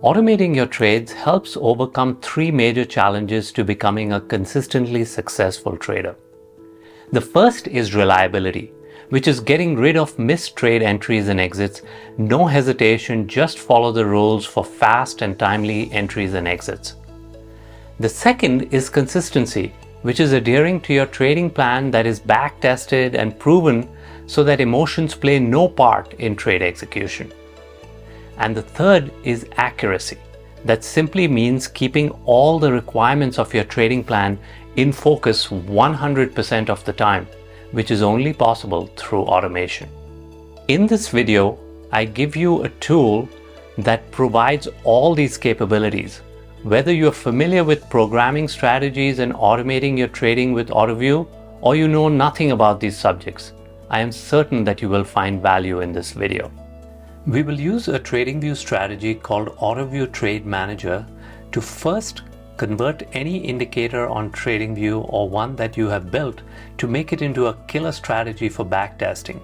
Automating your trades helps overcome three major challenges to becoming a consistently successful trader. The first is reliability, which is getting rid of missed trade entries and exits. No hesitation, just follow the rules for fast and timely entries and exits. The second is consistency, which is adhering to your trading plan that is back-tested and proven so that emotions play no part in trade execution. And the third is accuracy. That simply means keeping all the requirements of your trading plan in focus 100% of the time, which is only possible through automation. In this video, I give you a tool that provides all these capabilities. Whether you're familiar with programming strategies and automating your trading with Autoview, or you know nothing about these subjects, I am certain that you will find value in this video. We will use a TradingView strategy called Autoview Trade Manager to first convert any indicator on TradingView or one that you have built to make it into a killer strategy for backtesting.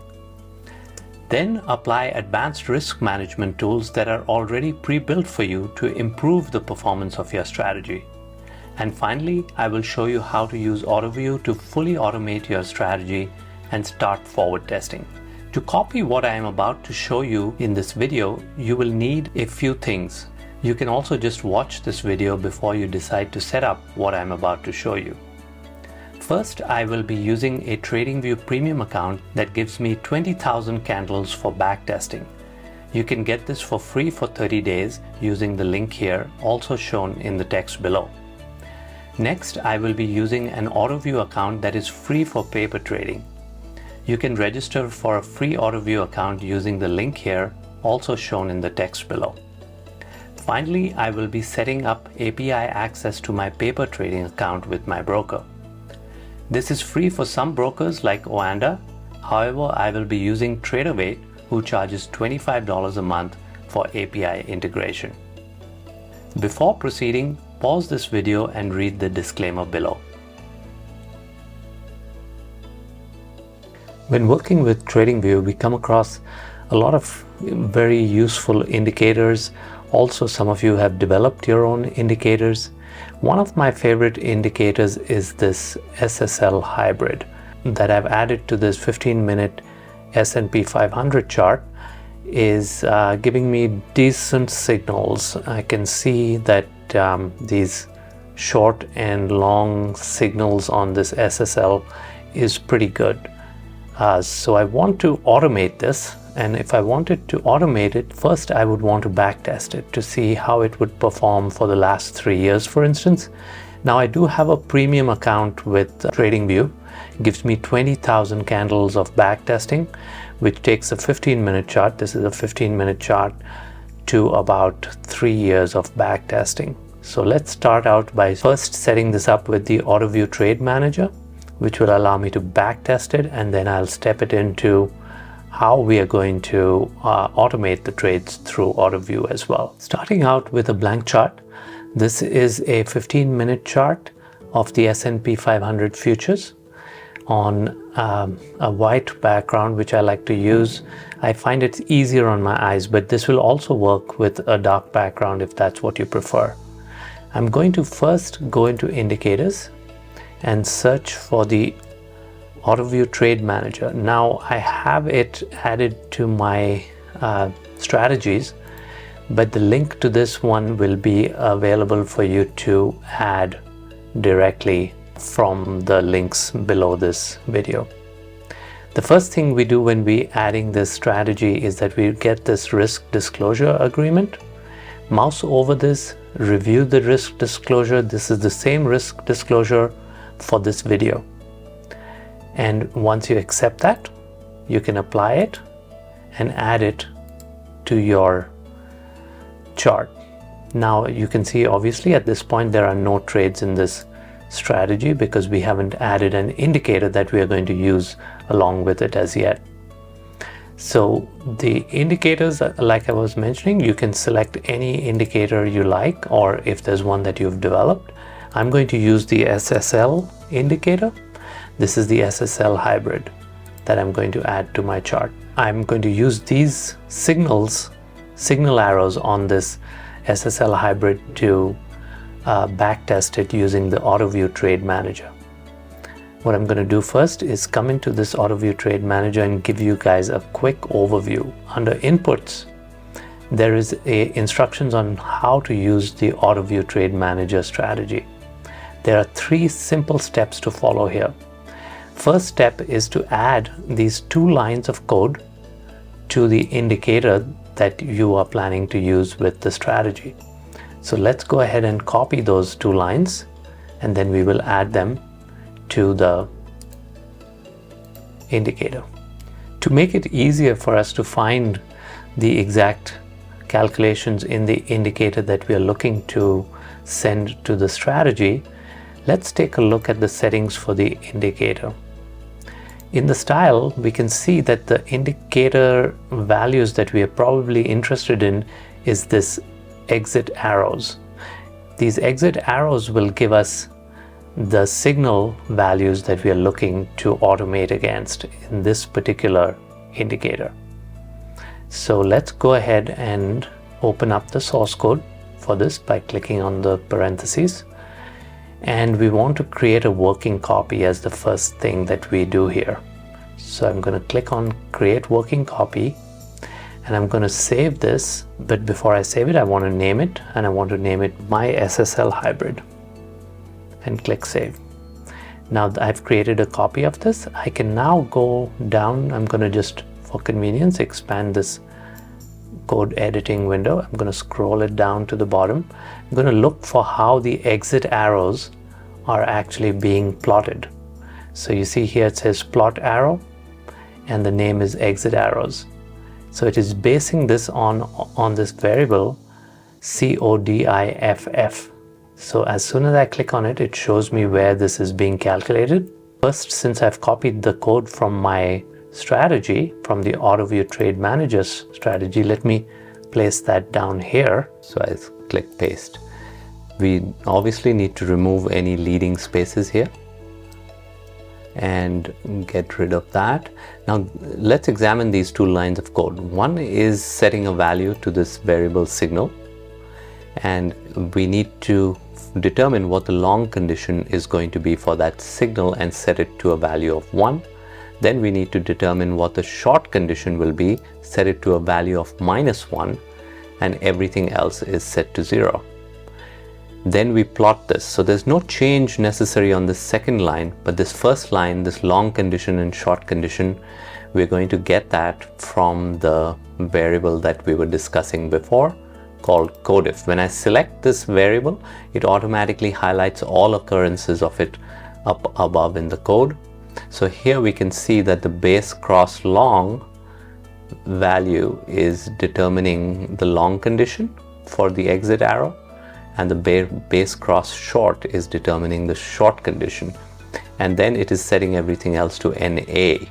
Then apply advanced risk management tools that are already pre-built for you to improve the performance of your strategy. And finally, I will show you how to use Autoview to fully automate your strategy and start forward testing. To copy what I am about to show you in this video, you will need a few things. You can also just watch this video before you decide to set up what I'm about to show you. First, I will be using a TradingView premium account that gives me 20,000 candles for backtesting. You can get this for free for 30 days using the link here, also shown in the text below. Next, I will be using an Autoview account that is free for paper trading. You can register for a free Autoview account using the link here, also shown in the text below. Finally, I will be setting up API access to my paper trading account with my broker. This is free for some brokers like Oanda. However, I will be using TraderWeight, who charges $25 a month for API integration. Before proceeding, pause this video and read the disclaimer below. When working with TradingView, we come across a lot of very useful indicators. Also, some of you have developed your own indicators. One of my favorite indicators is this SSL hybrid that I've added to this 15-minute S&P 500 chart. Is giving me decent signals. I can see that these short and long signals on this SSL is pretty good. So I want to automate this, and if I wanted to automate it, first I would want to backtest it to see how it would perform for the last 3 years, for instance. Now I do have a premium account with TradingView. It gives me 20,000 candles of backtesting, which takes a 15-minute chart. This is a 15-minute chart to about 3 years of backtesting. So let's start out by first setting this up with the Autoview Trade Manager, which will allow me to backtest it, and then I'll step it into how we are going to automate the trades through Autoview as well. Starting out with a blank chart, this is a 15-minute chart of the S&P 500 futures on a white background, which I like to use. I find it's easier on my eyes, but this will also work with a dark background if that's what you prefer. I'm going to first go into indicators and search for the Autoview Trade Manager. Now I have it added to my strategies, but the link to this one will be available for you to add directly from the links below this video. The first thing we do when we adding this strategy is that we get this risk disclosure agreement. Mouse over this, review the risk disclosure. This is the same risk disclosure for this video. And once you accept that, you can apply it and add it to your chart. Now you can see obviously at this point there are no trades in this strategy because we haven't added an indicator that we are going to use along with it as yet. So the indicators, like I was mentioning, you can select any indicator you like, or if there's one that you've developed. I'm going to use the SSL indicator. This is the SSL hybrid that I'm going to add to my chart. I'm going to use these signal arrows on this SSL hybrid to backtest it using the Autoview Trade Manager. What I'm going to do first is come into this Autoview Trade Manager and give you guys a quick overview. Under Inputs, there is instructions on how to use the Autoview Trade Manager Strategy. There are 3 simple steps to follow here. First step is to add these 2 lines of code to the indicator that you are planning to use with the strategy. So let's go ahead and copy those 2 lines, and then we will add them to the indicator. To make it easier for us to find the exact calculations in the indicator that we are looking to send to the strategy, let's take a look at the settings for the indicator. In the style, we can see that the indicator values that we are probably interested in is this exit arrows. These exit arrows will give us the signal values that we are looking to automate against in this particular indicator. So let's go ahead and open up the source code for this by clicking on the parentheses. And we want to create a working copy as the first thing that we do here. So I'm going to click on Create Working Copy, and I'm going to save this. But before I save it, I want to name it, and I want to name it My SSL Hybrid. And click Save. Now that I've created a copy of this, I can now go down. I'm going to just, for convenience, expand this code editing window. I'm going to scroll it down to the bottom. I'm going to look for how the exit arrows are actually being plotted. So you see here it says plot arrow, and the name is exit arrows. So it is basing this on this variable CODIFF. So as soon as I click on it, it shows me where this is being calculated. First, since I've copied the code from my strategy, from the Autoview Trade Manager Strategy, let me place that down here. So I click Paste. We obviously need to remove any leading spaces here and get rid of that. Now let's examine these 2 lines of code. One is setting a value to this variable signal, and we need to determine what the long condition is going to be for that signal and set it to a value of 1. Then we need to determine what the short condition will be, set it to a value of -1, and everything else is set to 0. Then we plot this. So there's no change necessary on this second line, but this first line, this long condition and short condition, we're going to get that from the variable that we were discussing before, called CODIF. When I select this variable, it automatically highlights all occurrences of it up above in the code. So here we can see that the base cross long value is determining the long condition for the exit arrow, and the base cross short is determining the short condition, and then it is setting everything else to NA.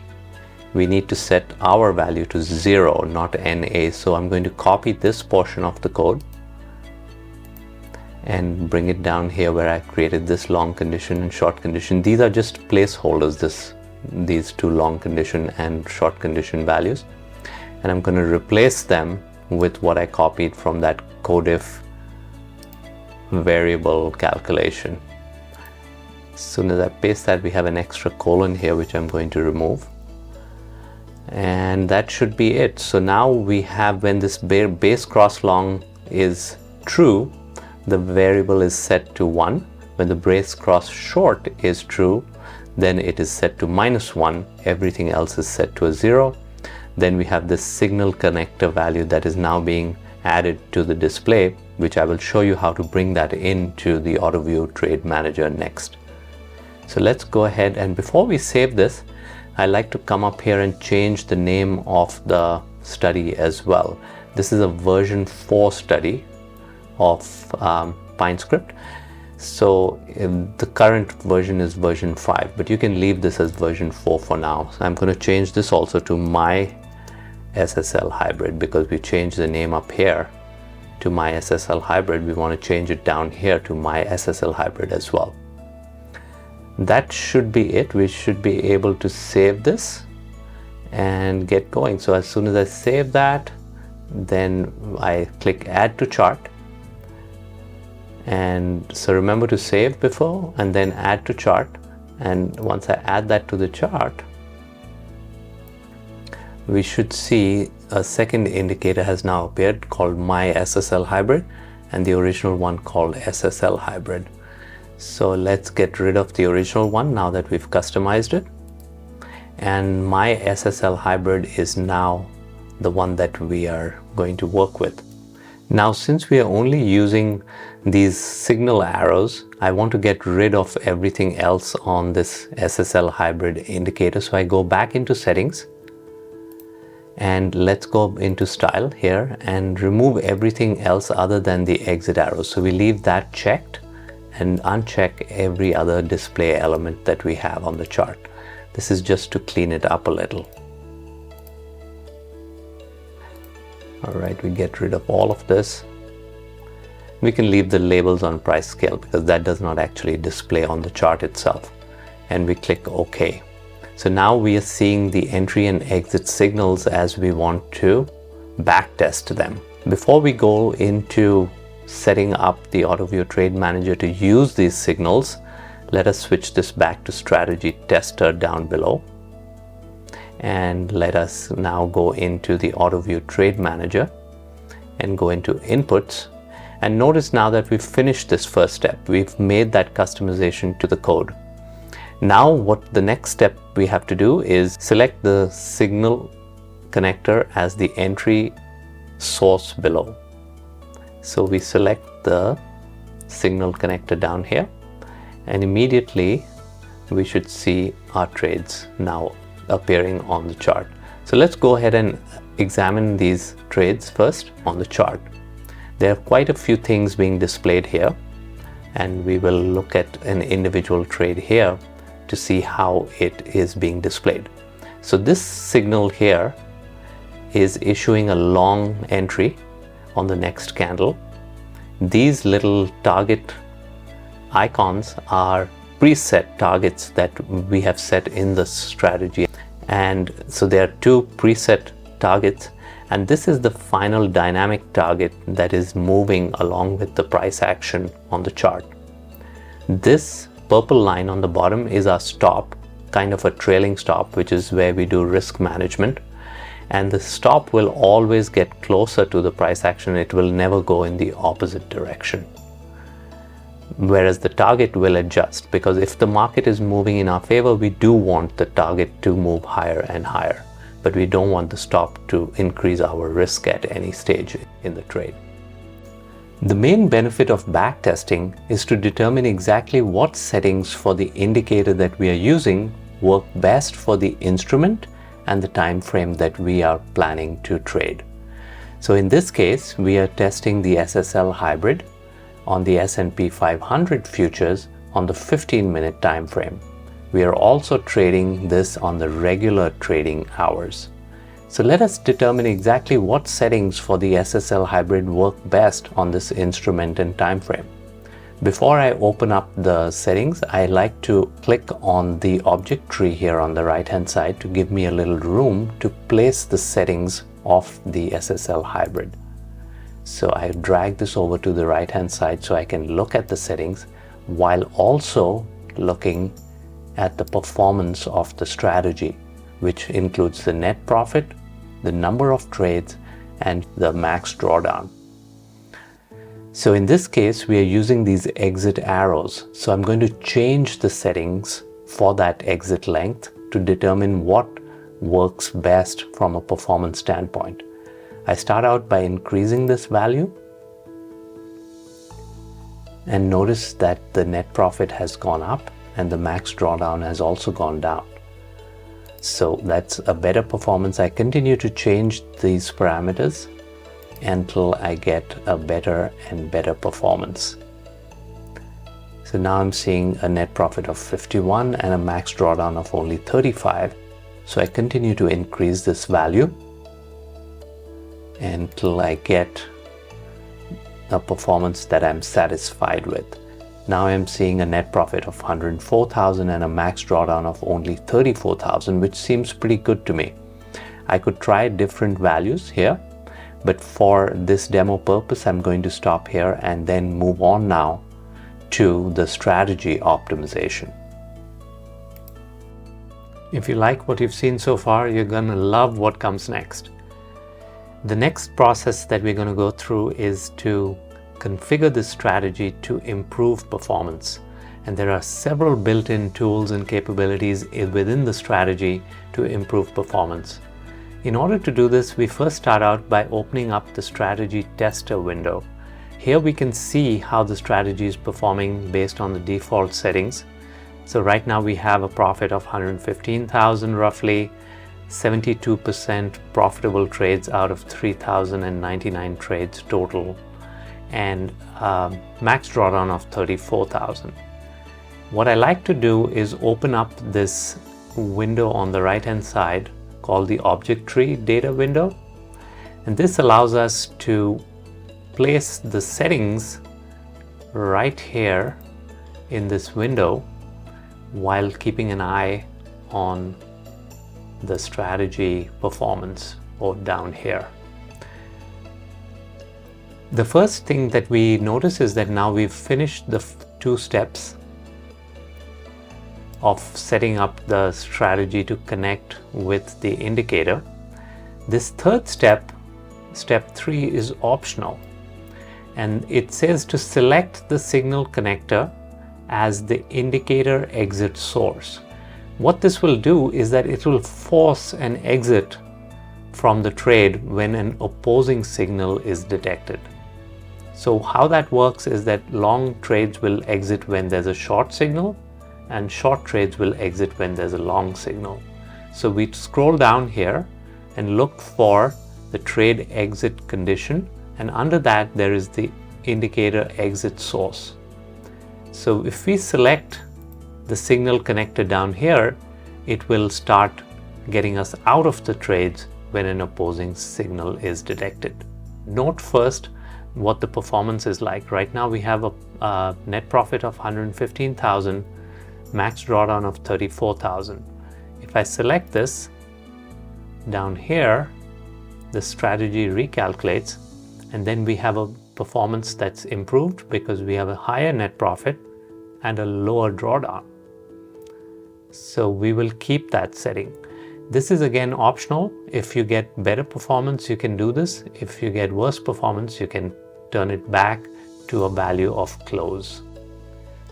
We need to set our value to 0, not NA. So I'm going to copy this portion of the code and bring it down here where I created this long condition and short condition. These are just placeholders, these 2 long condition and short condition values, and I'm going to replace them with what I copied from that CODIF variable calculation. As soon as I paste that, we have an extra colon here which I'm going to remove, and that should be it. So now we have, when this base cross long is true, the variable is set to 1. When the base cross short is true, then it is set to -1. Everything else is set to a 0. Then we have this signal connector value that is now being added to the display, which I will show you how to bring that into the Autoview Trade Manager next. So let's go ahead, and before we save this, I like to come up here and change the name of the study as well. This is a version 4 study of PineScript. So the current version is version 5, but you can leave this as version 4 for now. So I'm going to change this also to My SSL Hybrid, because we changed the name up here to My SSL Hybrid. We want to change it down here to My SSL Hybrid as well. That should be it. We should be able to save this and get going. So as soon as I save that, then I click Add to Chart, And so remember to save before and then add to chart. And once I add that to the chart, we should see a second indicator has now appeared called My SSL Hybrid, and the original one called SSL Hybrid. So let's get rid of the original one now that we've customized it. And My SSL Hybrid is now the one that we are going to work with. Now, since we are only using these signal arrows, I want to get rid of everything else on this SSL Hybrid indicator. So I go back into settings, and let's go into style here and remove everything else other than the exit arrows. So we leave that checked and uncheck every other display element that we have on the chart. This is just to clean it up a little. All right, we get rid of all of this. We can leave the labels on price scale because that does not actually display on the chart itself. And we click OK. So now we are seeing the entry and exit signals as we want to backtest them. Before we go into setting up the Autoview Trade Manager to use these signals, let us switch this back to Strategy Tester down below. And let us now go into the Autoview Trade Manager and go into Inputs. And notice now that we've finished this first step. We've made that customization to the code. Now what the next step we have to do is select the signal connector as the entry source below. So we select the signal connector down here, and immediately we should see our trades now appearing on the chart. So let's go ahead and examine these trades first on the chart. There are quite a few things being displayed here, and we will look at an individual trade here to see how it is being displayed. So this signal here is issuing a long entry on the next candle. These little target icons are preset targets that we have set in the strategy. And so there are two preset targets, and this is the final dynamic target that is moving along with the price action on the chart. This purple line on the bottom is our stop, kind of a trailing stop, which is where we do risk management. And the stop will always get closer to the price action. It will never go in the opposite direction. Whereas the target will adjust, because if the market is moving in our favor, we do want the target to move higher and higher, but we don't want the stop to increase our risk at any stage in the trade. The main benefit of backtesting is to determine exactly what settings for the indicator that we are using work best for the instrument and the time frame that we are planning to trade. So in this case, we are testing the SSL Hybrid on the S&P 500 futures on the 15-minute time frame. We are also trading this on the regular trading hours. So let us determine exactly what settings for the SSL Hybrid work best on this instrument and time frame. Before I open up the settings, I like to click on the object tree here on the right hand side to give me a little room to place the settings of the SSL Hybrid. So I drag this over to the right hand side so I can look at the settings while also looking at the performance of the strategy, which includes the net profit, the number of trades, and the max drawdown. So in this case, we are using these exit arrows. So I'm going to change the settings for that exit length to determine what works best from a performance standpoint. I start out by increasing this value, and notice that the net profit has gone up and the max drawdown has also gone down. So that's a better performance. I continue to change these parameters until I get a better and better performance. So now I'm seeing a net profit of 51 and a max drawdown of only 35. So I continue to increase this value until I get a performance that I'm satisfied with. Now I'm seeing a net profit of 104,000 and a max drawdown of only 34,000, which seems pretty good to me. I could try different values here, but for this demo purpose, I'm going to stop here and then move on now to the strategy optimization. If you like what you've seen so far, you're going to love what comes next. The next process that we're going to go through is to configure this strategy to improve performance. And there are several built-in tools and capabilities within the strategy to improve performance. In order to do this, we first start out by opening up the strategy tester window. Here we can see how the strategy is performing based on the default settings. So right now we have a profit of 115,000 roughly, 72% profitable trades out of 3,099 trades total, and max drawdown of 34,000. What I like to do is open up this window on the right hand side called the object tree data window, and this allows us to place the settings right here in this window while keeping an eye on the strategy performance or down here. The first thing that we notice is that now we've finished the two steps of setting up the strategy to connect with the indicator. This third step, step 3, is optional, and it says to select the signal connector as the indicator exit source. What this will do is that it will force an exit from the trade when an opposing signal is detected. So how that works is that long trades will exit when there's a short signal, and short trades will exit when there's a long signal. So we scroll down here and look for the trade exit condition, and under that there is the indicator exit source. So if we select the signal connector down here, it will start getting us out of the trades when an opposing signal is detected. Note first what the performance is like. Right now we have a net profit of 115,000, max drawdown of 34,000. If I select this down here, the strategy recalculates, and then we have a performance that's improved because we have a higher net profit and a lower drawdown. So we will keep that setting. This is again optional. If you get better performance, you can do this. If you get worse performance, you can turn it back to a value of close.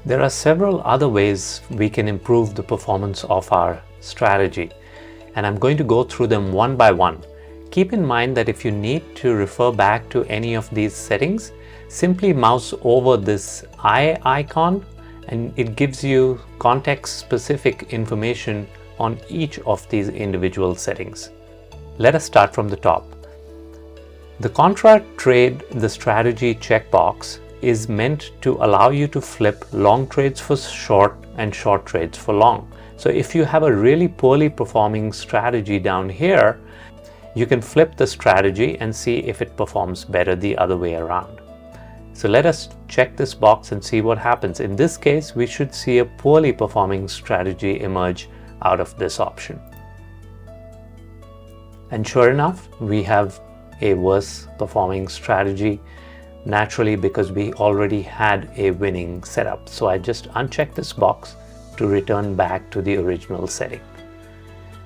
There are several other ways we can improve the performance of our strategy, and I'm going to go through them one by one. Keep in mind that if you need to refer back to any of these settings, simply mouse over this eye icon and it gives you context-specific information on each of these individual settings. Let us start from the top. The contra trade the strategy checkbox is meant to allow you to flip long trades for short and short trades for long. So if you have a really poorly performing strategy down here, you can flip the strategy and see if it performs better the other way around. So let us check this box and see what happens. In this case, we should see a poorly performing strategy emerge out of this option. And sure enough, we have a worse performing strategy, naturally because we already had a winning setup. So I just uncheck this box to return back to the original setting.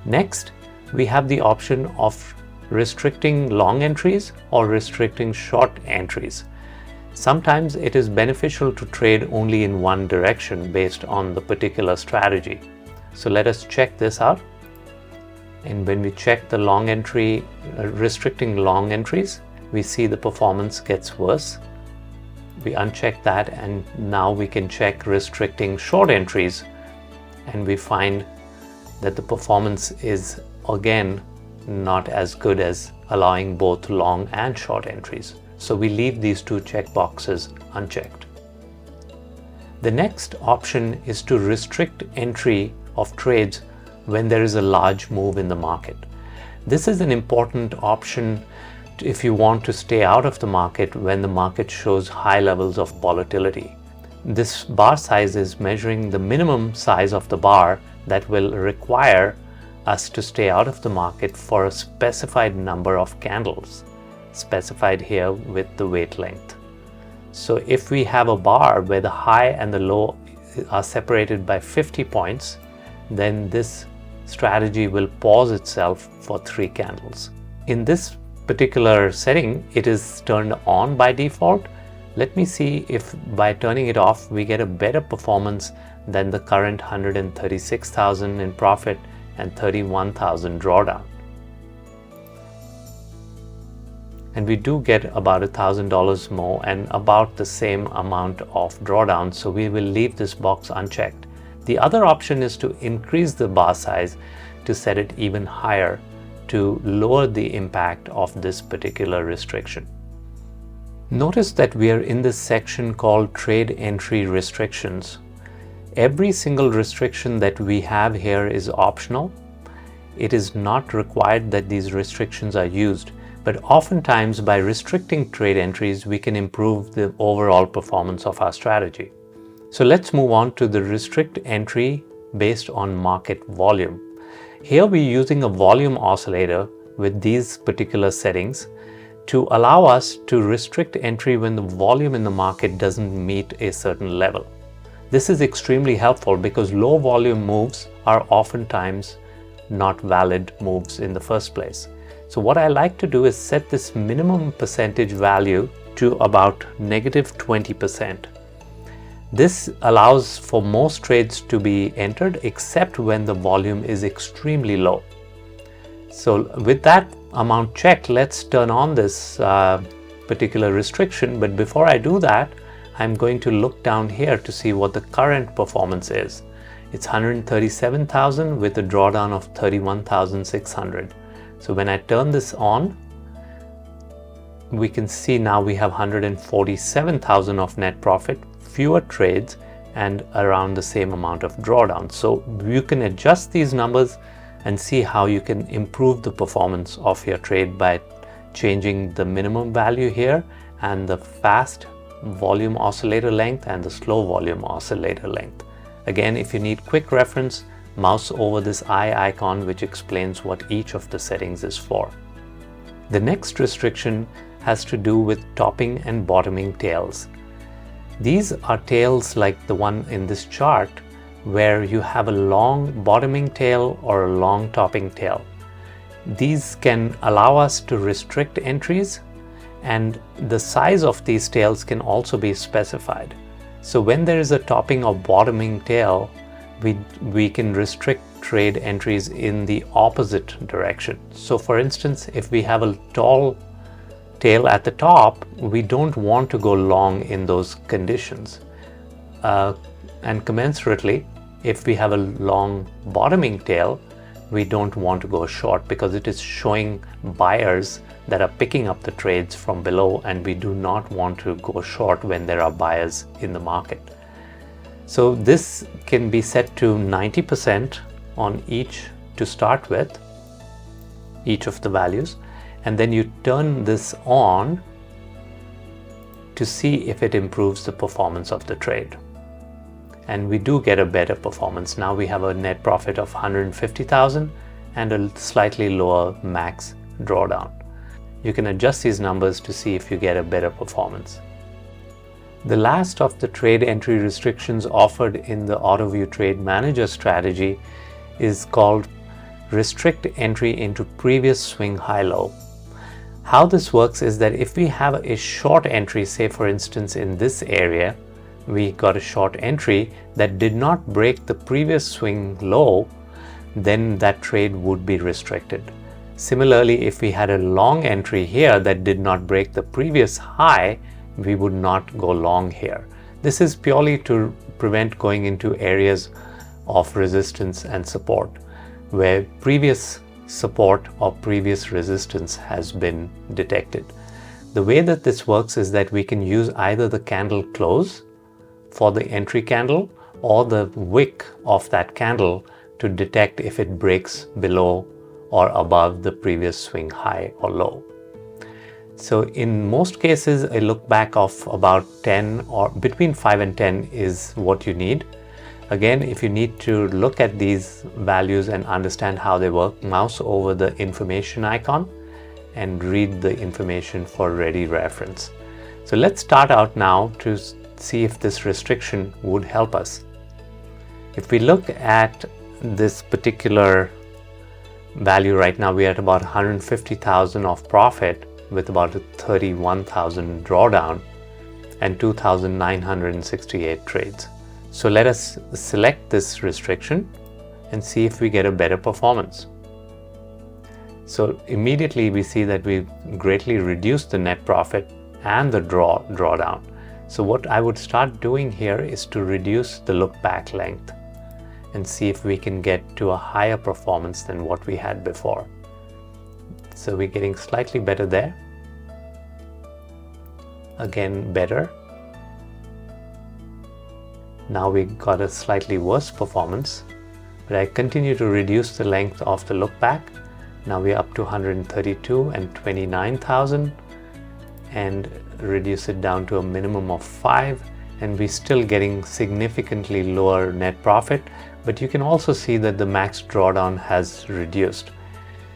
Next, we have the option of restricting long entries or restricting short entries. Sometimes it is beneficial to trade only in one direction based on the particular strategy. So let us check this out. And when we check the long entry, restricting long entries, we see the performance gets worse. We uncheck that, and now we can check restricting short entries, and we find that the performance is again not as good as allowing both long and short entries. So we leave these two checkboxes unchecked. The next option is to restrict entry of trades when there is a large move in the market. This is an important option if you want to stay out of the market when the market shows high levels of volatility. This bar size is measuring the minimum size of the bar that will require us to stay out of the market for a specified number of candles. specified here with the weight length. So if we have a bar where the high and the low are separated by 50 points, then this strategy will pause itself for 3 candles. In this particular setting, it is turned on by default. Let me see if by turning it off, we get a better performance than the current 136,000 in profit and 31,000 drawdown. And we do get about $1,000 more and about the same amount of drawdown, so we will leave this box unchecked. The other option is to increase the bar size to set it even higher to lower the impact of this particular restriction. Notice that we are in this section called Trade Entry Restrictions. Every single restriction that we have here is optional. It is not required that these restrictions are used, but oftentimes by restricting trade entries, we can improve the overall performance of our strategy. So let's move on to the restrict entry based on market volume. Here we're using a volume oscillator with these particular settings to allow us to restrict entry when the volume in the market doesn't meet a certain level. This is extremely helpful because low volume moves are oftentimes not valid moves in the first place. So what I like to do is set this minimum percentage value to about -20%. This allows for most trades to be entered except when the volume is extremely low. So with that amount checked, let's turn on this particular restriction. But before I do that, I'm going to look down here to see what the current performance is. It's 137,000 with a drawdown of 31,600. So when I turn this on, we can see now we have 147,000 of net profit, fewer trades, and around the same amount of drawdown. So you can adjust these numbers and see how you can improve the performance of your trade by changing the minimum value here and the fast volume oscillator length and the slow volume oscillator length. Again, if you need quick reference, mouse over this eye icon which explains what each of the settings is for. The next restriction has to do with topping and bottoming tails. These are tails like the one in this chart where you have a long bottoming tail or a long topping tail. These can allow us to restrict entries, and the size of these tails can also be specified. So when there is a topping or bottoming tail, we can restrict trade entries in the opposite direction. So for instance, if we have a tall tail at the top, we don't want to go long in those conditions. And commensurately, if we have a long bottoming tail, we don't want to go short because it is showing buyers that are picking up the trades from below, and we do not want to go short when there are buyers in the market. So this can be set to 90% on each to start with, each of the values, and then you turn this on to see if it improves the performance of the trade. And we do get a better performance. Now we have a net profit of 150,000 and a slightly lower max drawdown. You can adjust these numbers to see if you get a better performance. The last of the trade entry restrictions offered in the Autoview Trade Manager Strategy is called Restrict Entry into Previous Swing High-Low. How this works is that if we have a short entry, say for instance in this area, we got a short entry that did not break the previous swing low, then that trade would be restricted. Similarly, if we had a long entry here that did not break the previous high, we would not go long here. This is purely to prevent going into areas of resistance and support where previous support or previous resistance has been detected. The way that this works is that we can use either the candle close for the entry candle or the wick of that candle to detect if it breaks below or above the previous swing high or low. So in most cases, a look back of about 10 or between 5 and 10 is what you need. Again, if you need to look at these values and understand how they work, mouse over the information icon and read the information for ready reference. So let's start out now to see if this restriction would help us. If we look at this particular value right now, we are at about 150,000 of profit with about a 31,000 drawdown and 2,968 trades. So let us select this restriction and see if we get a better performance. So immediately we see that we've greatly reduced the net profit and the drawdown. So what I would start doing here is to reduce the look back length and see if we can get to a higher performance than what we had before. So we're getting slightly better there. Again, better. Now we got a slightly worse performance, but I continue to reduce the length of the look back. Now we're up to 132 and 29,000 and reduce it down to a minimum of 5, and we're still getting significantly lower net profit, but you can also see that the max drawdown has reduced.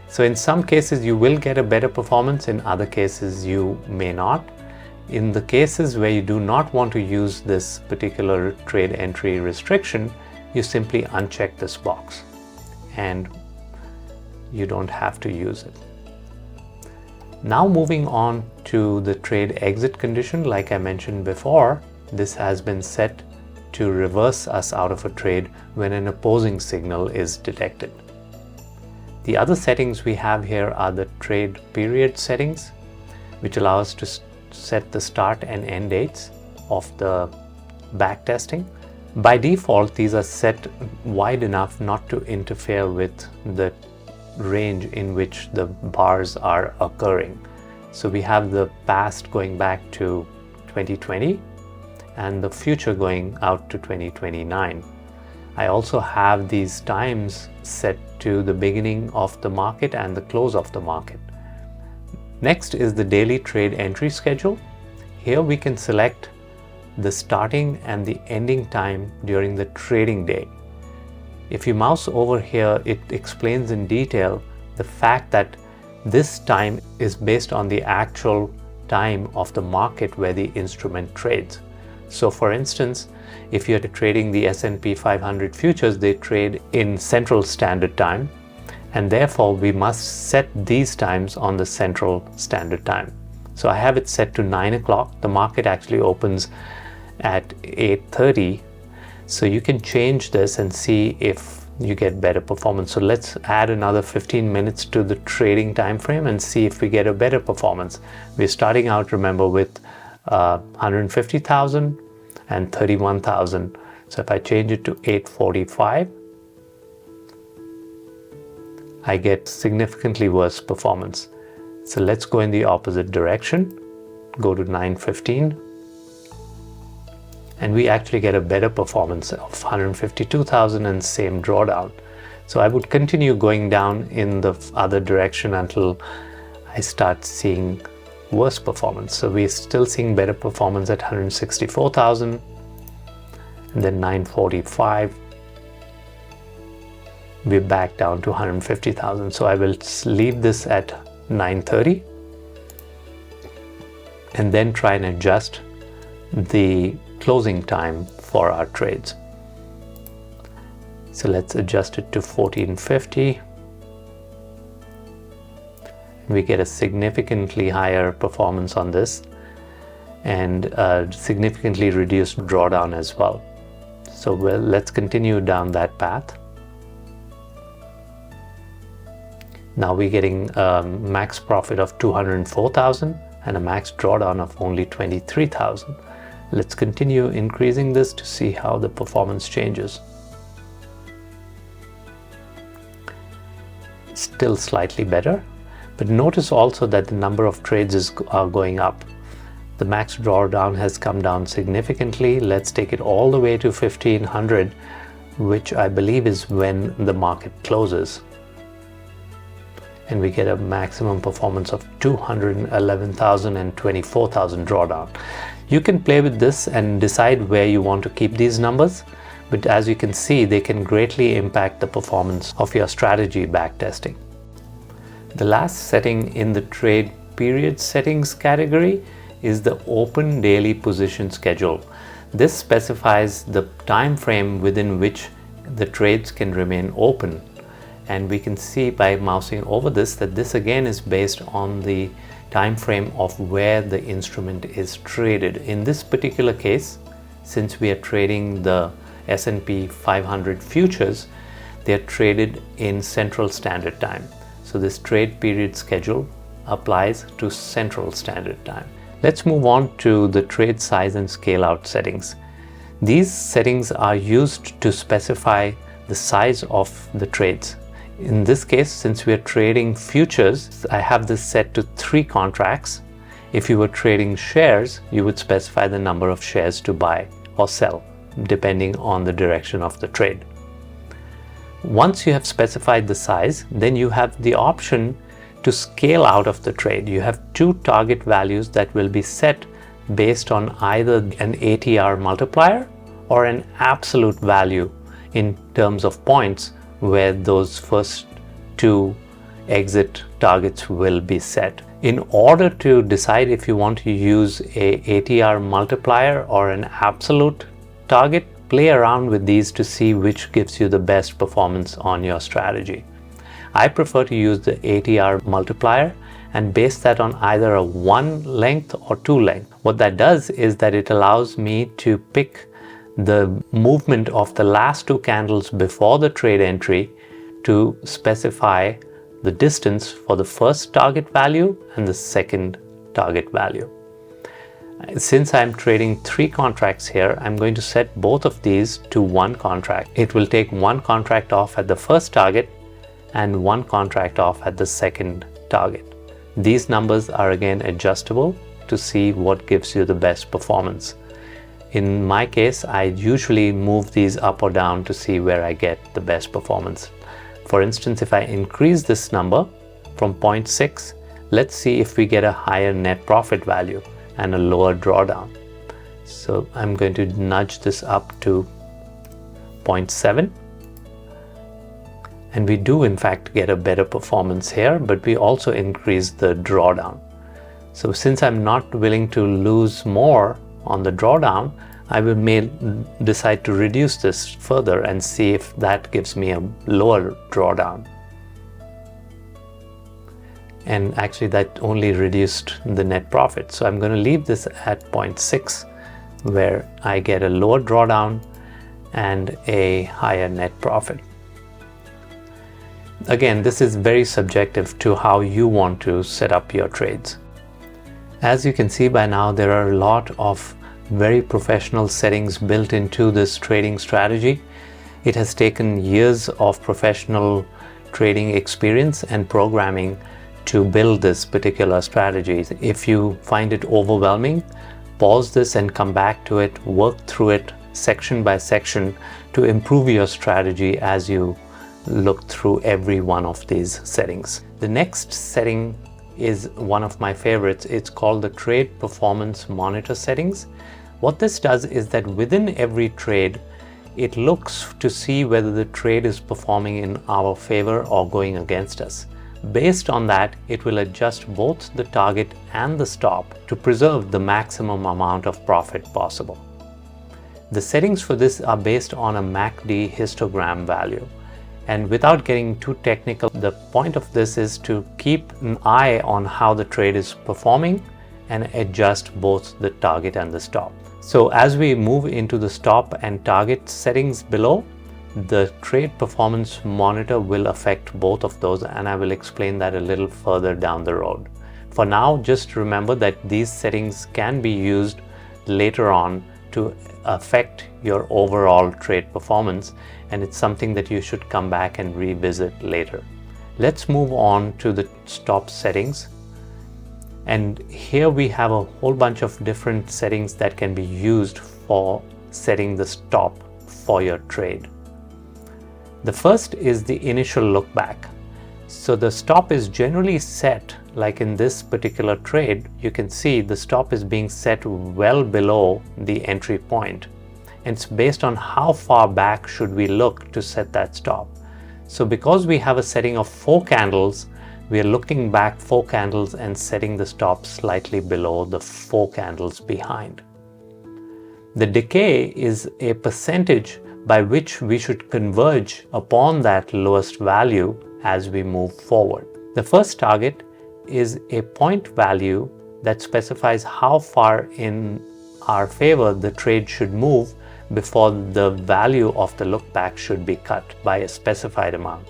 So in some cases you will get a better performance, in other cases you may not. In the cases where you do not want to use this particular trade entry restriction, you simply uncheck this box and you don't have to use it. Now moving on to the trade exit condition, like I mentioned before, this has been set to reverse us out of a trade when an opposing signal is detected. The other settings we have here are the trade period settings, which allow us to set the start and end dates of the backtesting. By default, these are set wide enough not to interfere with the range in which the bars are occurring. So we have the past going back to 2020 and the future going out to 2029. I also have these times set to the beginning of the market and the close of the market. Next is the daily trade entry schedule. Here we can select the starting and the ending time during the trading day. If you mouse over here, it explains in detail the fact that this time is based on the actual time of the market where the instrument trades. So for instance, if you're trading the S&P 500 futures, they trade in Central Standard Time, and therefore we must set these times on the Central Standard Time. So I have it set to 9 o'clock. The market actually opens at 8:30. So you can change this and see if you get better performance. So let's add another 15 minutes to the trading time frame and see if we get a better performance. We're starting out, remember, with 150,000 and 31,000. So if I change it to 8:45, I get significantly worse performance. So let's go in the opposite direction, go to 9:15. And we actually get a better performance of 152,000 and same drawdown. So I would continue going down in the other direction until I start seeing worse performance. So we're still seeing better performance at 164,000 and then 945. We're back down to 150,000. So I will leave this at 930 and then try and adjust the closing time for our trades. So let's adjust it to 1450. We get a significantly higher performance on this and a significantly reduced drawdown as well. So let's continue down that path. Now we're getting a max profit of 204,000 and a max drawdown of only 23,000. Let's continue increasing this to see how the performance changes. Still slightly better, but notice also that the number of trades are going up. The max drawdown has come down significantly. Let's take it all the way to 1500, which I believe is when the market closes. And we get a maximum performance of 211,000 and 24,000 drawdown. You can play with this and decide where you want to keep these numbers, but as you can see, they can greatly impact the performance of your strategy backtesting. The last setting in the trade period settings category is the open daily position schedule. This specifies the time frame within which the trades can remain open. And we can see by mousing over this that this again is based on the time frame of where the instrument is traded. In this particular case, since we are trading the S&P 500 futures, they are traded in Central Standard Time. So this trade period schedule applies to Central Standard Time. Let's move on to the trade size and scale out settings. These settings are used to specify the size of the trades. In this case, since we are trading futures, I have this set to 3 contracts. If you were trading shares, you would specify the number of shares to buy or sell, depending on the direction of the trade. Once you have specified the size, then you have the option to scale out of the trade. You have 2 target values that will be set based on either an ATR multiplier or an absolute value in terms of points, where those first 2 exit targets will be set. In order to decide if you want to use a ATR multiplier or an absolute target, play around with these to see which gives you the best performance on your strategy. I prefer to use the ATR multiplier and base that on either a 1 length or 2 length. What that does is that it allows me to pick the movement of the last 2 candles before the trade entry to specify the distance for the first target value and the second target value. Since I'm trading 3 contracts here, I'm going to set both of these to 1 contract. It will take 1 contract off at the first target and 1 contract off at the second target. These numbers are again adjustable to see what gives you the best performance. In my case, I usually move these up or down to see where I get the best performance. For instance, if I increase this number from 0.6, let's see if we get a higher net profit value and a lower drawdown. So I'm going to nudge this up to 0.7. And we do in fact get a better performance here, but we also increase the drawdown. So since I'm not willing to lose more on the drawdown, I may decide to reduce this further and see if that gives me a lower drawdown. And actually that only reduced the net profit. So I'm going to leave this at 0.6, where I get a lower drawdown and a higher net profit. Again, this is very subjective to how you want to set up your trades. As you can see by now, there are a lot of very professional settings built into this trading strategy. It has taken years of professional trading experience and programming to build this particular strategy. If you find it overwhelming, pause this and come back to it, work through it section by section to improve your strategy as you look through every one of these settings. The next setting is one of my favorites. It's called the Trade Performance Monitor settings. What this does is that within every trade, it looks to see whether the trade is performing in our favor or going against us. Based on that, it will adjust both the target and the stop to preserve the maximum amount of profit possible. The settings for this are based on a MACD histogram value. And without getting too technical, the point of this is to keep an eye on how the trade is performing and adjust both the target and the stop. So as we move into the stop and target settings below, the trade performance monitor will affect both of those, and I will explain that a little further down the road. For now, just remember that these settings can be used later on to affect your overall trade performance, and it's something that you should come back and revisit later. Let's move on to the stop settings. And here we have a whole bunch of different settings that can be used for setting the stop for your trade. The first is the initial look back. So the stop is generally set, like in this particular trade, you can see the stop is being set well below the entry point. And it's based on how far back should we look to set that stop. So because we have a setting of 4 candles, we are looking back 4 candles and setting the stop slightly below the 4 candles behind. The decay is a percentage by which we should converge upon that lowest value as we move forward. The first target is a point value that specifies how far in our favor the trade should move before the value of the look back should be cut by a specified amount.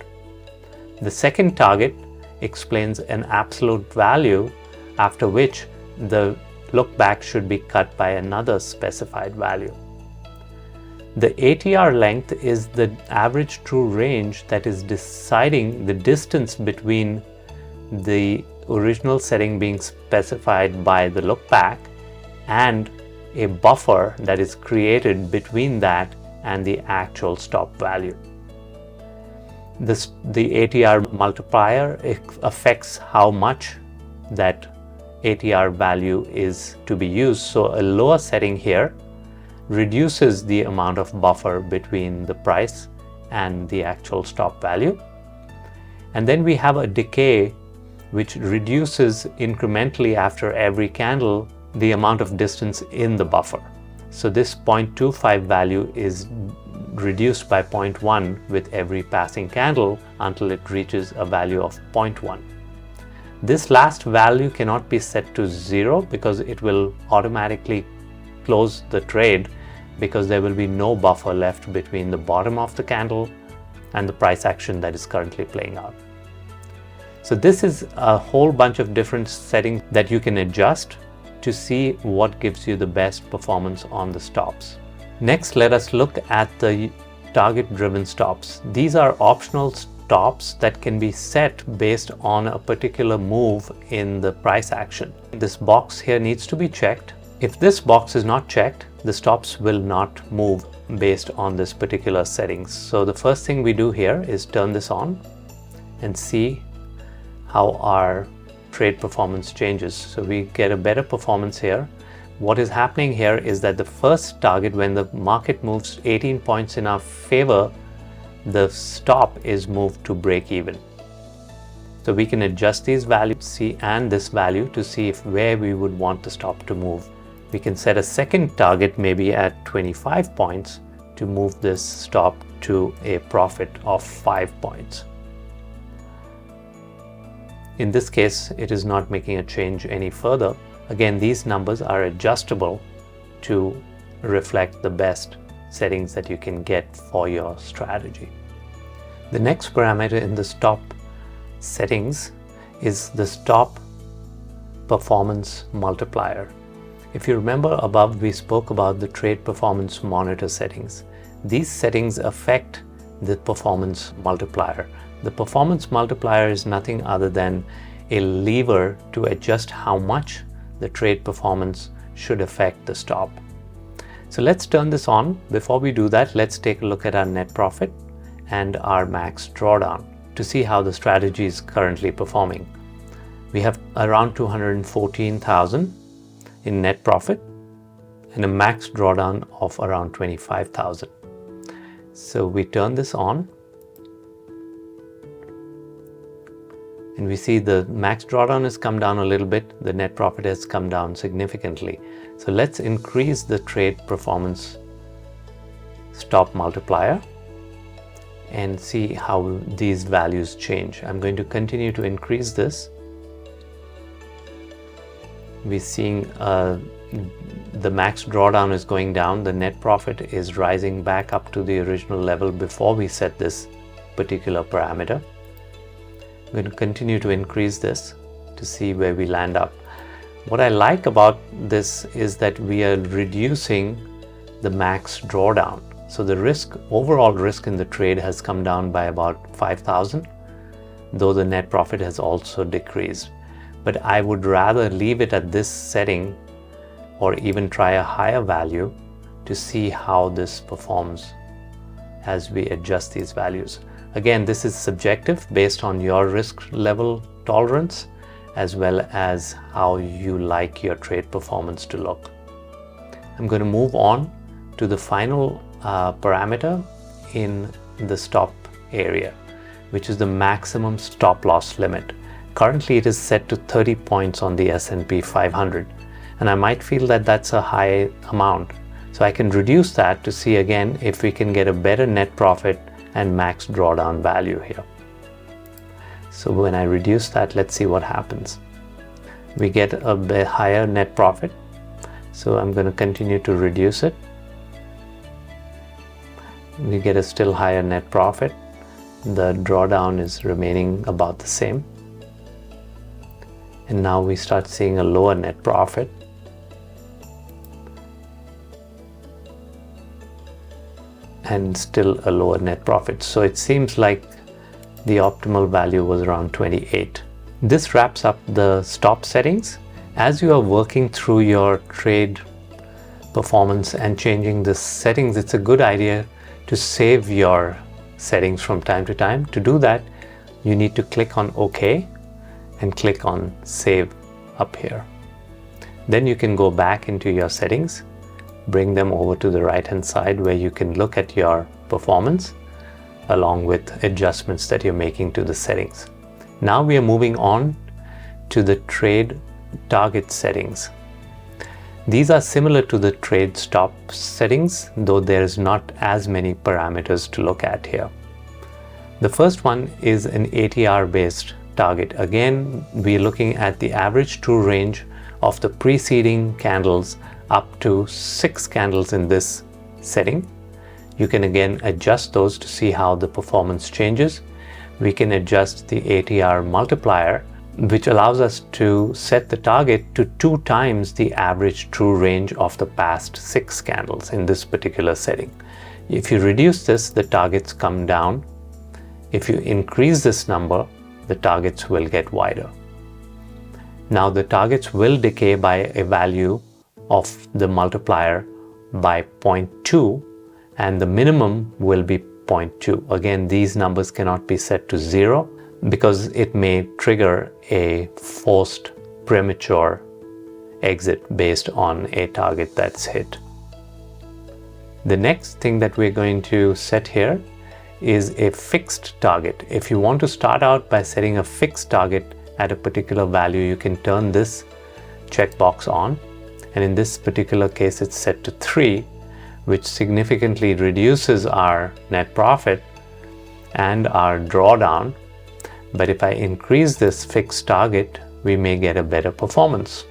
The second target explains an absolute value after which the look back should be cut by another specified value. The ATR length is the average true range that is deciding the distance between the original setting being specified by the look back and a buffer that is created between that and the actual stop value. The ATR multiplier affects how much that ATR value is to be used. So a lower setting here reduces the amount of buffer between the price and the actual stop value. And then we have a decay which reduces incrementally after every candle the amount of distance in the buffer. So this 0.25 value is reduced by 0.1 with every passing candle until it reaches a value of 0.1. This last value cannot be set to 0 because it will automatically close the trade because there will be no buffer left between the bottom of the candle and the price action that is currently playing out. So this is a whole bunch of different settings that you can adjust to see what gives you the best performance on the stops. Next, let us look at the target-driven stops. These are optional stops that can be set based on a particular move in the price action. This box here needs to be checked. If this box is not checked, the stops will not move based on this particular settings. So the first thing we do here is turn this on and see how our trade performance changes. So we get a better performance here. What is happening here is that the first target, when the market moves 18 points in our favor, the stop is moved to break even. So we can adjust these values and this value to see where we would want the stop to move. We can set a second target maybe at 25 points to move this stop to a profit of 5 points. In this case, it is not making a change any further. Again, these numbers are adjustable to reflect the best settings that you can get for your strategy. The next parameter in the stop settings is the stop performance multiplier. If you remember above, we spoke about the trade performance monitor settings. These settings affect the performance multiplier. The performance multiplier is nothing other than a lever to adjust how much the trade performance should affect the stop. So let's turn this on. Before we do that, let's take a look at our net profit and our max drawdown to see how the strategy is currently performing. We have around 214,000 in net profit and a max drawdown of around 25,000. So we turn this on and we see the max drawdown has come down a little bit, the net profit has come down significantly. So let's increase the trade performance stop multiplier and see how these values change. I'm going to continue to increase this. We're seeing the max drawdown is going down, the net profit is rising back up to the original level before we set this particular parameter. I'm going to continue to increase this to see where we land up. What I like about this is that we are reducing the max drawdown. So the overall risk in the trade has come down by about 5,000, though the net profit has also decreased. But I would rather leave it at this setting or even try a higher value to see how this performs as we adjust these values. Again, this is subjective based on your risk level tolerance as well as how you like your trade performance to look. I'm going to move on to the final parameter in the stop area, which is the maximum stop loss limit. Currently it is set to 30 points on the S&P 500, and I might feel that that's a high amount. So I can reduce that to see again if we can get a better net profit and max drawdown value here. So when I reduce that, let's see what happens. We get a bit higher net profit. So I'm going to continue to reduce it. We get a still higher net profit. The drawdown is remaining about the same. And now we start seeing a lower net profit. And still a lower net profit. So it seems like the optimal value was around 28. This wraps up the stop settings. As you are working through your trade performance and changing the settings, it's a good idea to save your settings from time to time. To do that, you need to click on OK and click on Save up here. Then you can go back into your settings, bring them over to the right hand side where you can look at your performance along with adjustments that you're making to the settings. Now we are moving on to the trade target settings. These are similar to the trade stop settings, though there's not as many parameters to look at here. The first one is an ATR based target. Again, we're looking at the average true range of the preceding candles up to 6 candles in this setting. You can again adjust those to see how the performance changes. We can adjust the ATR multiplier, which allows us to set the target to 2 times the average true range of the past 6 candles in this particular setting. If you reduce this, the targets come down. If you increase this number, the targets will get wider. Now the targets will decay by a value of the multiplier by 0.2, and the minimum will be 0.2. Again, these numbers cannot be set to 0 because it may trigger a forced premature exit based on a target that's hit. The next thing that we're going to set here is a fixed target. If you want to start out by setting a fixed target at a particular value, you can turn this checkbox on, and in this particular case it's set to 3, which significantly reduces our net profit and our drawdown. But if I increase this fixed target, we may get a better performance.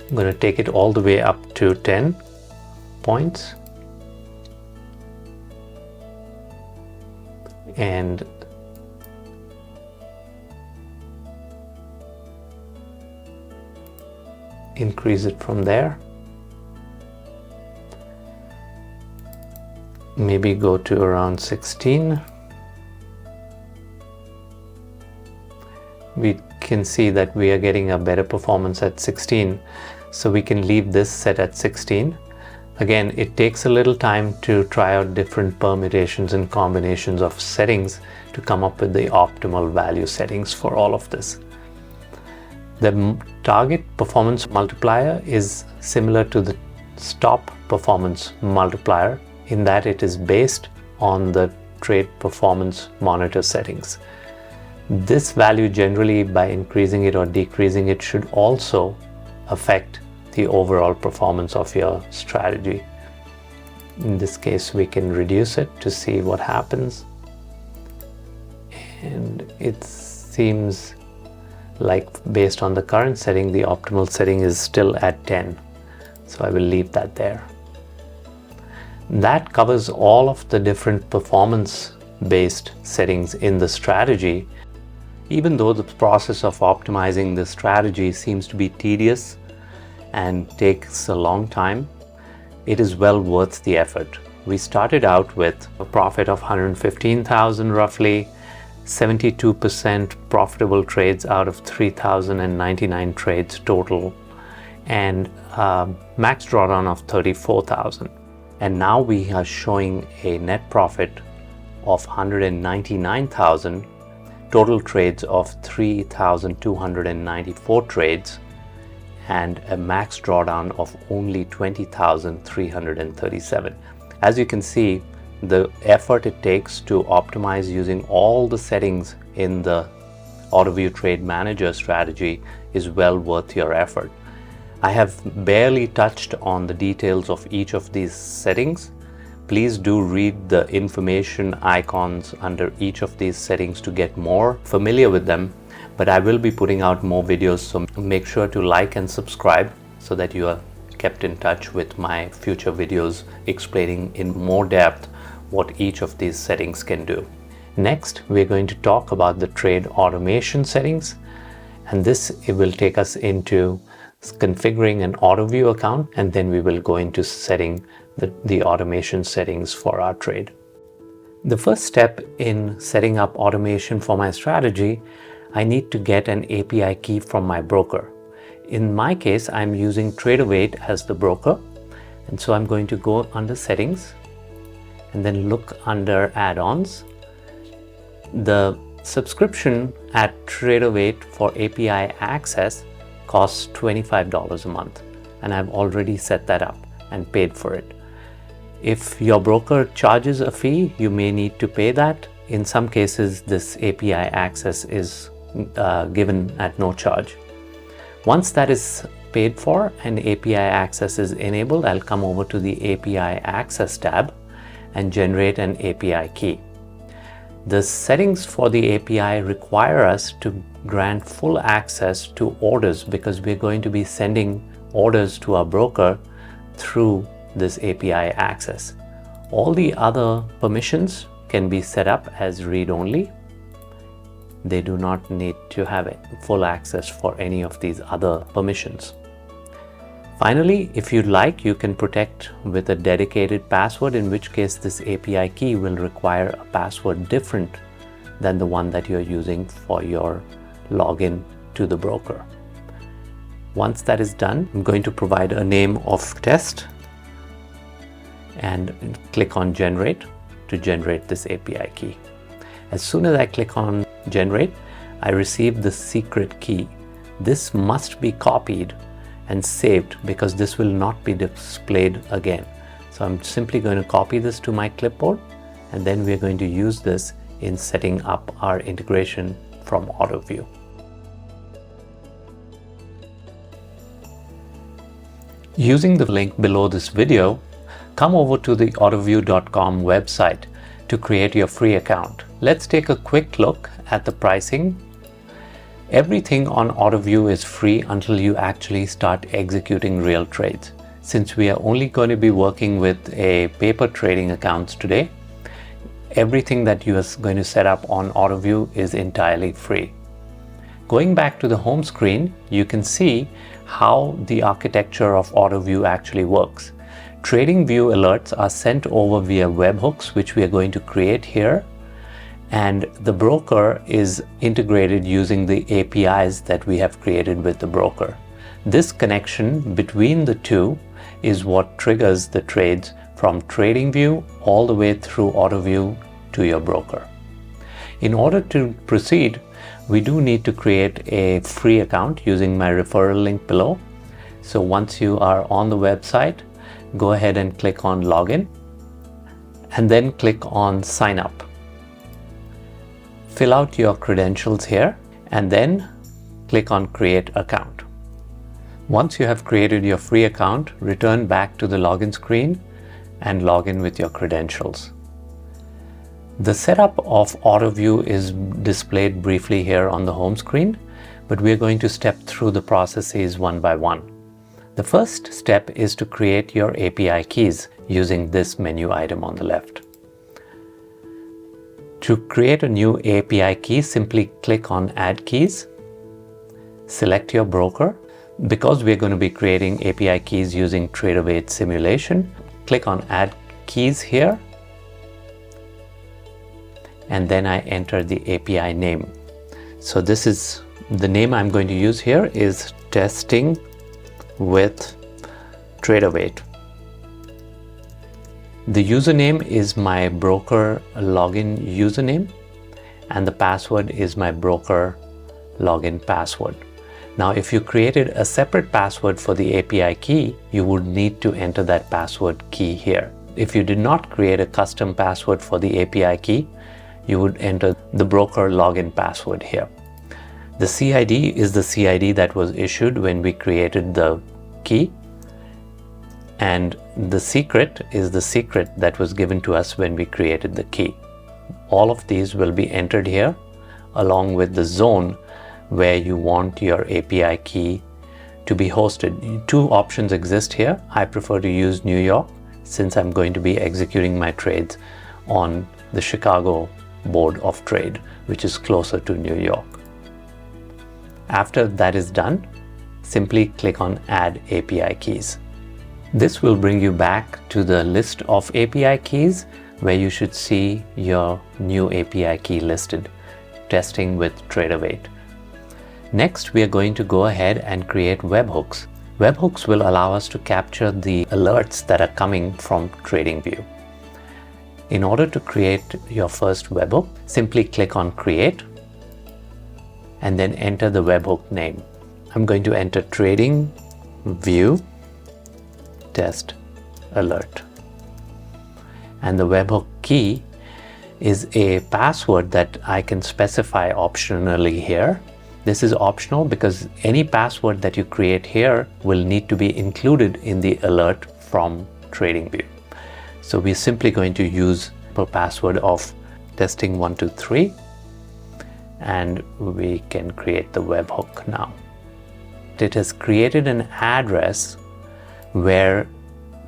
I'm going to take it all the way up to 10 points. And increase it from there. Maybe go to around 16. We can see that we are getting a better performance at 16, so we can leave this set at 16. Again, it takes a little time to try out different permutations and combinations of settings to come up with the optimal value settings for all of this. The target performance multiplier is similar to the stop performance multiplier in that it is based on the trade performance monitor settings. This value, generally by increasing it or decreasing it, should also affect the overall performance of your strategy. In this case, we can reduce it to see what happens, and it seems like based on the current setting, the optimal setting is still at 10, so I will leave that there. That covers all of the different performance based settings in the strategy. Even though the process of optimizing the strategy seems to be tedious and takes a long time, it is well worth the effort. We started out with a profit of 115,000 roughly, 72% profitable trades out of 3,099 trades total, and max drawdown of 34,000. And now we are showing a net profit of 199,000, total trades of 3,294 trades, and a max drawdown of only 20,337. As you can see, the effort it takes to optimize using all the settings in the Autoview Trade Manager Strategy is well worth your effort. I have barely touched on the details of each of these settings. Please do read the information icons under each of these settings to get more familiar with them, but I will be putting out more videos, so make sure to like and subscribe so that you are kept in touch with my future videos explaining in more depth what each of these settings can do. Next, we're going to talk about the trade automation settings, and it will take us into configuring an Autoview account, and then we will go into setting the automation settings for our trade. The first step in setting up automation for my strategy, I need to get an API key from my broker. In my case, I'm using TradingView as the broker, and so I'm going to go under settings and then look under add-ons. The subscription at TradingView for API access costs $25 a month, and I've already set that up and paid for it. If your broker charges a fee, you may need to pay that. In some cases, this API access is given at no charge. Once that is paid for and API access is enabled, I'll come over to the API access tab and generate an API key. The settings for the API require us to grant full access to orders because we're going to be sending orders to our broker through this API access. All the other permissions can be set up as read-only. They do not need to have full access for any of these other permissions. Finally, if you'd like, you can protect with a dedicated password, in which case this API key will require a password different than the one that you're using for your login to the broker. Once that is done, I'm going to provide a name of test and click on generate to generate this API key. As soon as I click on generate, I receive the secret key. This must be copied and saved because this will not be displayed again. So I'm simply going to copy this to my clipboard, and then we're going to use this in setting up our integration from Autoview. Using the link below this video, come over to the autoview.com website to create your free account. Let's take a quick look at the pricing. Everything on Autoview is free until you actually start executing real trades. Since we are only going to be working with a paper trading accounts today, everything that you are going to set up on Autoview is entirely free. Going back to the home screen, you can see how the architecture of Autoview actually works. TradingView alerts are sent over via webhooks, which we are going to create here, and the broker is integrated using the APIs that we have created with the broker. This connection between the two is what triggers the trades from TradingView all the way through Autoview to your broker. In order to proceed, we do need to create a free account using my referral link below. So once you are on the website, go ahead and click on login and then click on sign up. Fill out your credentials here and then click on create account. Once you have created your free account, return back to the login screen and log in with your credentials. The setup of Autoview is displayed briefly here on the home screen, but we're going to step through the processes one by one. The first step is to create your API keys using this menu item on the left. To create a new API key, simply click on Add Keys, select your broker. Because we're going to be creating API keys using TradingView simulation, click on Add Keys here, and then I enter the API name. So this is the name I'm going to use here is Testing with TradingView. The username is my broker login username, and the password is my broker login password. Now, if you created a separate password for the API key, you would need to enter that password key here. If you did not create a custom password for the API key, you would enter the broker login password here. The CID is the CID that was issued when we created the key, and the secret is the secret that was given to us when we created the key. All of these will be entered here along with the zone where you want your API key to be hosted. Two options exist here. I prefer to use New York since I'm going to be executing my trades on the Chicago Board of Trade, which is closer to New York. After that is done, simply click on Add API Keys. This will bring you back to the list of API keys where you should see your new API key listed, testing with TradingView. Next, we are going to go ahead and create webhooks. Webhooks will allow us to capture the alerts that are coming from TradingView. In order to create your first webhook, simply click on Create and then enter the webhook name. I'm going to enter TradingView Test Alert. And the webhook key is a password that I can specify optionally here. This is optional because any password that you create here will need to be included in the alert from TradingView. So we're simply going to use a password of testing123 and we can create the webhook now. It has created an address where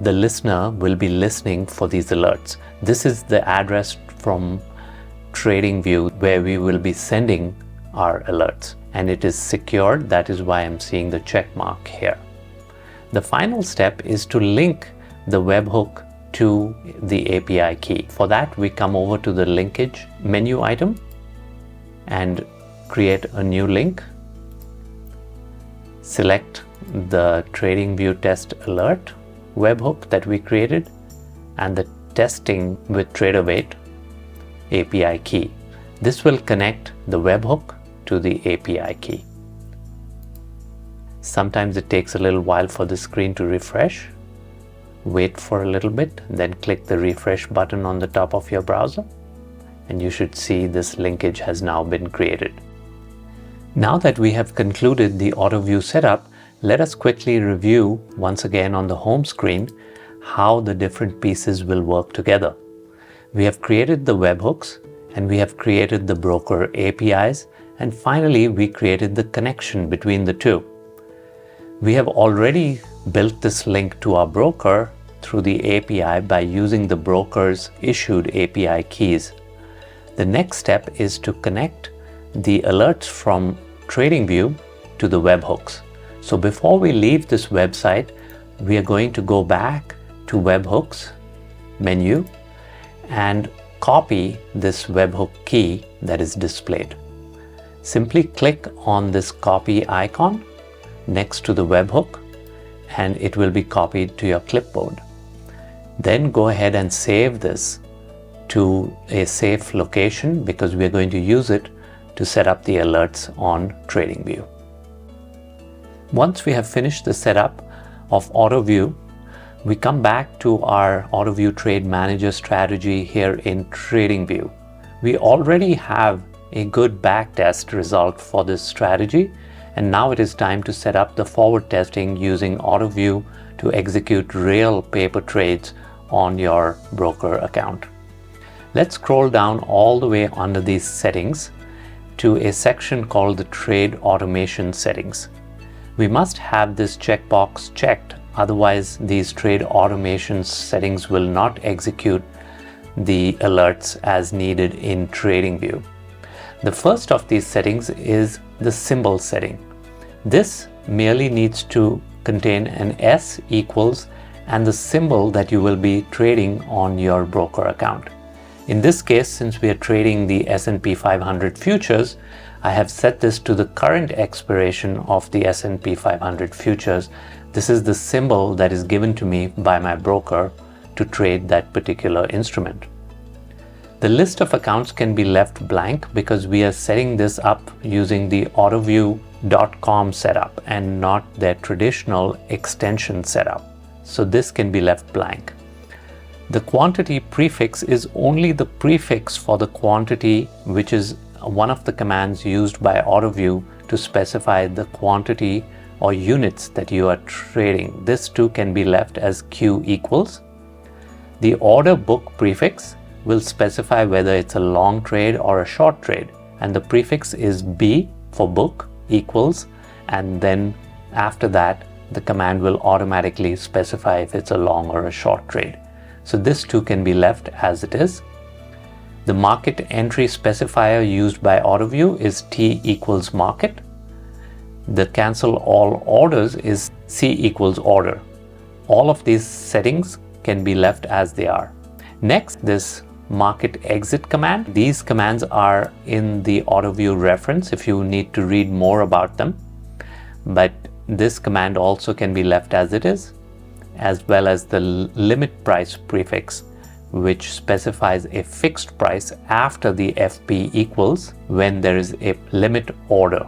the listener will be listening for these alerts. This is the address from TradingView where we will be sending our alerts, and it is secured. That is why I'm seeing the check mark here. The final step is to link the webhook to the API key. For that, we come over to the linkage menu item and create a new link. Select the TradingView Test Alert webhook that we created and the testing with TradingView API key. This will connect the webhook to the API key. Sometimes it takes a little while for the screen to refresh. Wait for a little bit, then click the refresh button on the top of your browser and you should see this linkage has now been created. Now that we have concluded the Autoview setup, let us quickly review once again on the home screen how the different pieces will work together. We have created the webhooks and we have created the broker APIs, and finally we created the connection between the two. We have already built this link to our broker through the API by using the broker's issued API keys. The next step is to connect the alerts from TradingView to the webhooks. So before we leave this website, we are going to go back to webhooks menu and copy this webhook key that is displayed. Simply click on this copy icon next to the webhook and it will be copied to your clipboard. Then go ahead and save this to a safe location because we are going to use it to set up the alerts on TradingView. Once we have finished the setup of Autoview, we come back to our Autoview Trade Manager Strategy here in TradingView. We already have a good backtest result for this strategy, and now it is time to set up the forward testing using Autoview to execute real paper trades on your broker account. Let's scroll down all the way under these settings to a section called the Trade Automation Settings. We must have this checkbox checked, otherwise these trade automation settings will not execute the alerts as needed in TradingView. The first of these settings is the symbol setting. This merely needs to contain an S equals and the symbol that you will be trading on your broker account. In this case, since we are trading the S&P 500 futures, I have set this to the current expiration of the S&P 500 futures. This is the symbol that is given to me by my broker to trade that particular instrument. The list of accounts can be left blank because we are setting this up using the Autoview.com setup and not their traditional extension setup. So this can be left blank. The quantity prefix is only the prefix for the quantity, which is one of the commands used by Autoview to specify the quantity or units that you are trading. This too can be left as Q equals. The order book prefix will specify whether it's a long trade or a short trade, and the prefix is B for book equals, and then after that the command will automatically specify if it's a long or a short trade. So this too can be left as it is. The market entry specifier used by Autoview is T equals market. The cancel all orders is C equals order. All of these settings can be left as they are. Next, this market exit command. These commands are in the Autoview reference if you need to read more about them. But this command also can be left as it is, as well as the limit price prefix, which specifies a fixed price after the FP equals when there is a limit order.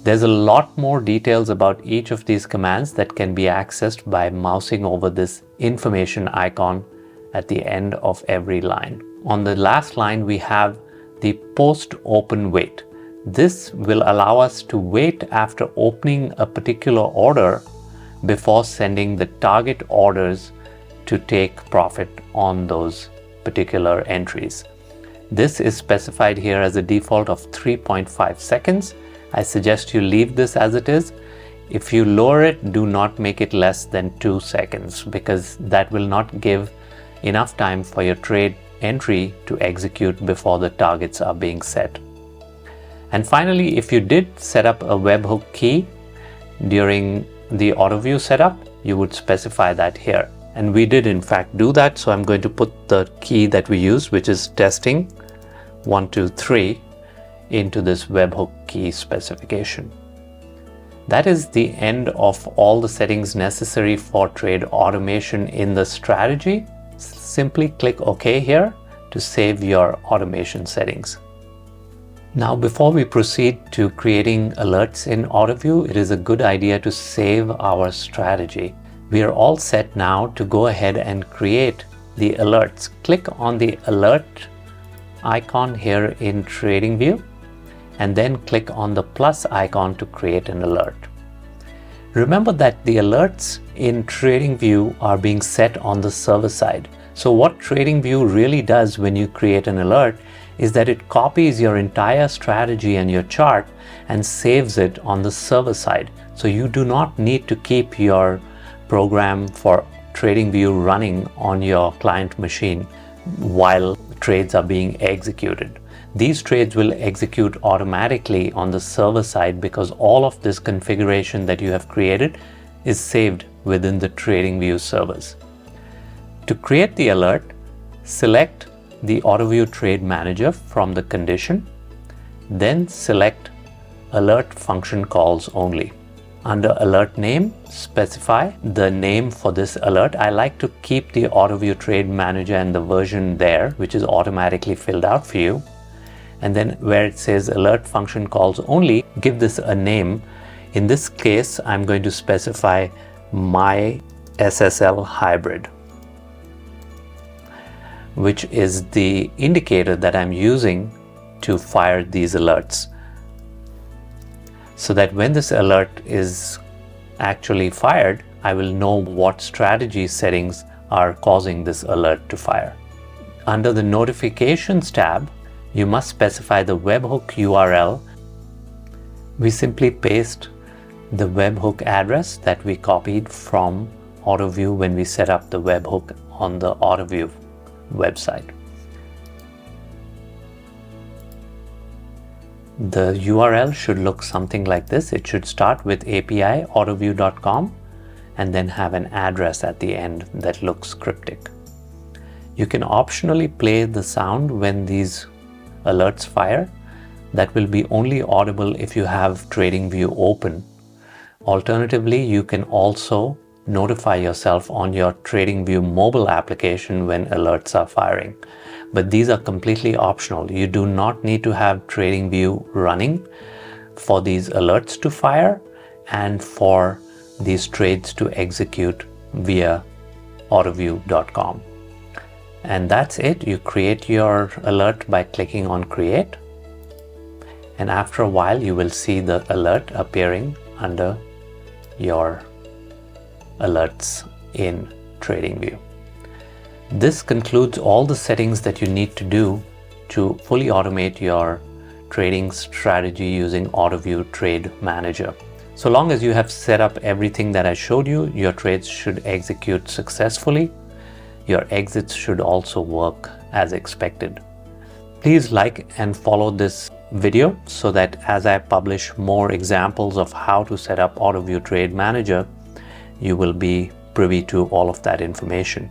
There's a lot more details about each of these commands that can be accessed by mousing over this information icon at the end of every line. On the last line, we have the post open wait. This will allow us to wait after opening a particular order before sending the target orders to take profit on those particular entries. This is specified here as a default of 3.5 seconds. I suggest you leave this as it is. If you lower it, do not make it less than 2 seconds, because that will not give enough time for your trade entry to execute before the targets are being set. And finally, if you did set up a webhook key during the Autoview setup, you would specify that here. And we did in fact do that, so I'm going to put the key that we used, which is testing 123, into this webhook key specification. That is the end of all the settings necessary for trade automation in the strategy. Simply click OK here to save your automation settings. Now, before we proceed to creating alerts in Autoview, it is a good idea to save our strategy. We are all set now to go ahead and create the alerts. Click on the alert icon here in TradingView, and then click on the plus icon to create an alert. Remember that the alerts in TradingView are being set on the server side. So what TradingView really does when you create an alert is that it copies your entire strategy and your chart and saves it on the server side. So you do not need to keep your program for TradingView running on your client machine while trades are being executed. These trades will execute automatically on the server side because all of this configuration that you have created is saved within the TradingView servers. To create the alert, select the Autoview Trade Manager from the condition, then select Alert Function Calls Only. Under Alert Name, specify the name for this alert. I like to keep the Autoview Trade Manager and the version there, which is automatically filled out for you. And then where it says Alert Function Calls Only, give this a name. In this case, I'm going to specify My SSL Hybrid, which is the indicator that I'm using to fire these alerts, so that when this alert is actually fired, I will know what strategy settings are causing this alert to fire. Under the Notifications tab, you must specify the webhook URL. We simply paste the webhook address that we copied from Autoview when we set up the webhook on the Autoview website. The URL should look something like this. It should start with API autoview.com and then have an address at the end that looks cryptic. You can optionally play the sound when these alerts fire. That will be only audible if you have TradingView open. Alternatively, you can also notify yourself on your TradingView mobile application when alerts are firing. But these are completely optional. You do not need to have TradingView running for these alerts to fire and for these trades to execute via autoview.com. And that's it. You create your alert by clicking on Create. and after a while you will see the alert appearing under your alerts in TradingView. This concludes all the settings that you need to do to fully automate your trading strategy using Autoview Trade Manager. So long as you have set up everything that I showed you, your trades should execute successfully. Your exits should also work as expected. Please like and follow this video so that as I publish more examples of how to set up Autoview Trade Manager, you will be privy to all of that information.